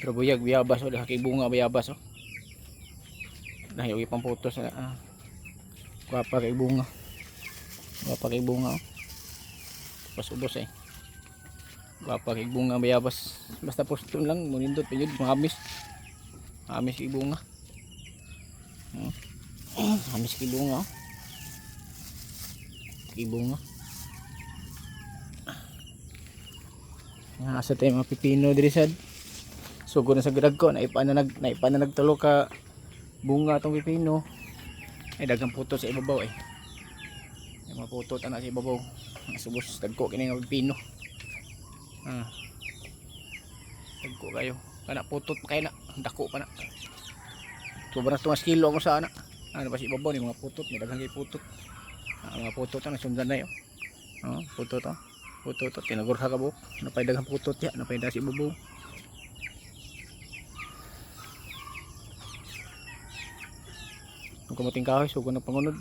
Pero buyag bayabas o kay bunga bayabas oh. Dahil yung ipang putos na guwapa kay bunga. Guwapa kay bunga oh. Pas-ubos eh. Guwapa kay bunga bayabas. Basta poston lang munindot pinyud mahamis. Mahamis kay bunga. Mahamis kay bunga oh. Kay bunga. Asa tayo mga pipino diri sad. Sugod na sa gidag ko naipa na nagtulo ka bunga tong pipino. Ay daghang puto sa ibabaw eh. May mga putot ana sa ibabaw. Subos dagko kini nga pipino. Dagko kayo. Kana putot pa kay na dako pa na. Sobra 2 kilo ako sa ana. Ano ba si ibabaw ni mga putot, may daghang kay putot. Mga putot na sundan na yo. Putot to. Putot to tinagor sa kabuk. Napay daghang putot ya, napay da si ibabaw. Kung kumating kahoy, sugo na pangunod.